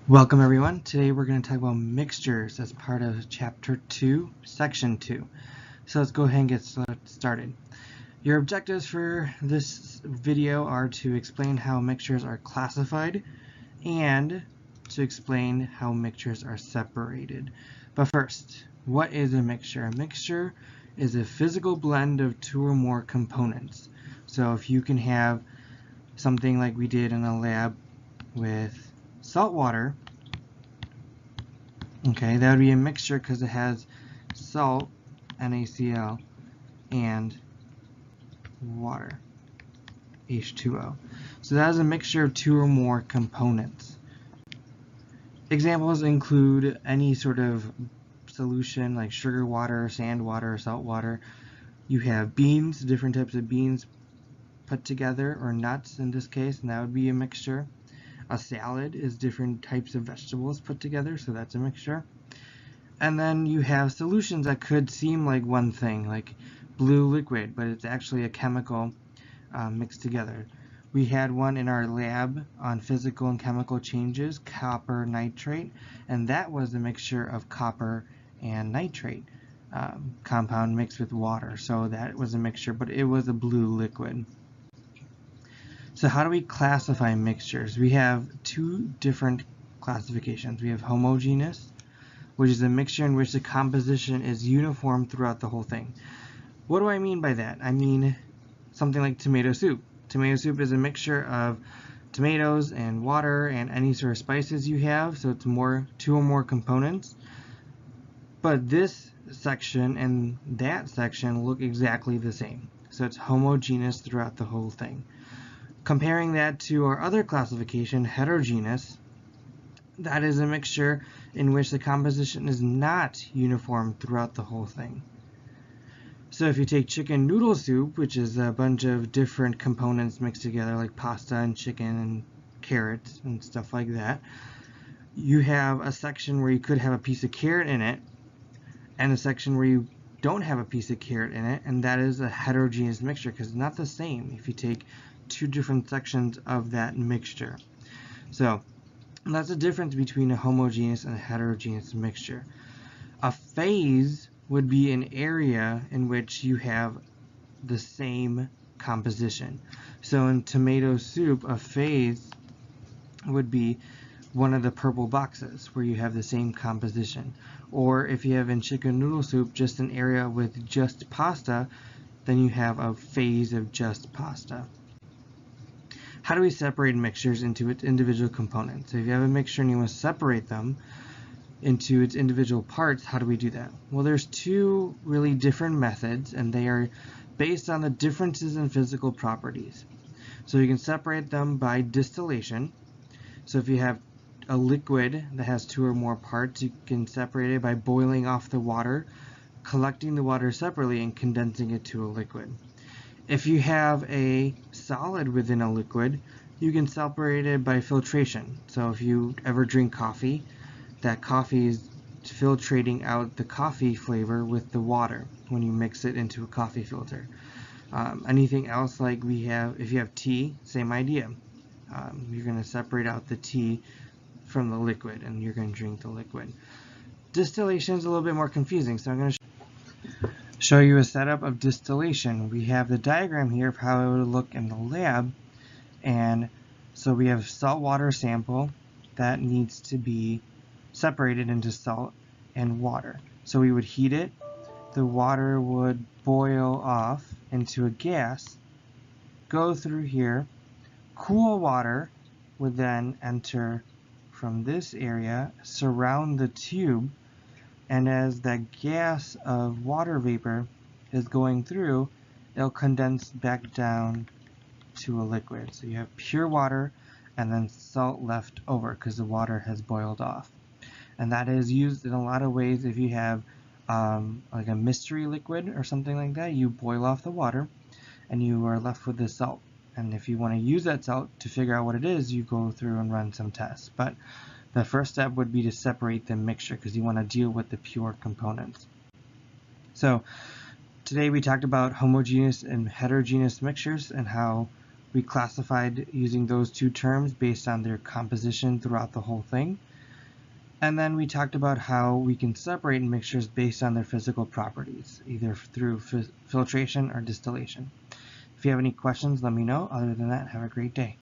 Welcome everyone. Today we're going to talk about mixtures as part of chapter 2, section 2. So let's go ahead and get started. Your objectives for this video are to explain how mixtures are classified and to explain how mixtures are separated. But first, what is a mixture? A mixture is a physical blend of two or more components. So if you can have something like we did in a lab with salt water, okay, that would be a mixture because it has salt, NaCl, and water, H2O. So that is a mixture of two or more components. Examples include any sort of solution like sugar water, sand water, salt water. You have beans, different types of beans put together, or nuts in this case, and that would be a mixture. A salad is different types of vegetables put together, so that's a mixture. And then you have solutions that could seem like one thing, like blue liquid, but it's actually a chemical mixed together. We had one in our lab on physical and chemical changes, copper nitrate, and that was a mixture of copper and nitrate compound mixed with water. So that was a mixture, but it was a blue liquid. So how do we classify mixtures? We have two different classifications. We have homogeneous, which is a mixture in which the composition is uniform throughout the whole thing. What do I mean by that? I mean something like tomato soup. Tomato soup is a mixture of tomatoes and water and any sort of spices you have, so it's two or more components. But this section and that section look exactly the same. So it's homogeneous throughout the whole thing. Comparing that to our other classification, heterogeneous, that is a mixture in which the composition is not uniform throughout the whole thing. So if you take chicken noodle soup, which is a bunch of different components mixed together like pasta and chicken and carrots and stuff like that, you have a section where you could have a piece of carrot in it and a section where you don't have a piece of carrot in it, and that is a heterogeneous mixture because it's not the same if you take two different sections of that mixture. So that's the difference between a homogeneous and a heterogeneous mixture. A phase would be an area in which you have the same composition. So in tomato soup, a phase would be one of the purple boxes where you have the same composition. Or if you have in chicken noodle soup just an area with just pasta, then you have a phase of just pasta. How do we separate mixtures into its individual components? So if you have a mixture and you want to separate them into its individual parts, how do we do that? Well, there's two really different methods, and they are based on the differences in physical properties. So you can separate them by distillation. So if you have a liquid that has two or more parts, you can separate it by boiling off the water, collecting the water separately, and condensing it to a liquid. If you have a solid within a liquid, you can separate it by filtration. So if you ever drink coffee, that coffee is filtrating out the coffee flavor with the water when you mix it into a coffee filter. Anything else like we have, if you have tea, same idea. You're going to separate out the tea from the liquid and you're going to drink the liquid. Distillation is a little bit more confusing, so I'm going to show you a setup of distillation. We have the diagram here of how it would look in the lab, and so we have salt water sample that needs to be separated into salt and water. So we would heat it, the water would boil off into a gas, go through here, cool water would then enter from this area, surround the tube, and as that gas of water vapor is going through, it'll condense back down to a liquid. So you have pure water and then salt left over because the water has boiled off. And that is used in a lot of ways. If you have like a mystery liquid or something like that, you boil off the water and you are left with the salt. And if you want to use that salt to figure out what it is, you go through and run some tests. But the first step would be to separate the mixture because you want to deal with the pure components. So today we talked about homogeneous and heterogeneous mixtures and how We classified using those two terms based on their composition throughout the whole thing. And then we talked about how we can separate mixtures based on their physical properties, either through filtration or distillation. If you have any questions, let me know. Other than that, have a great day.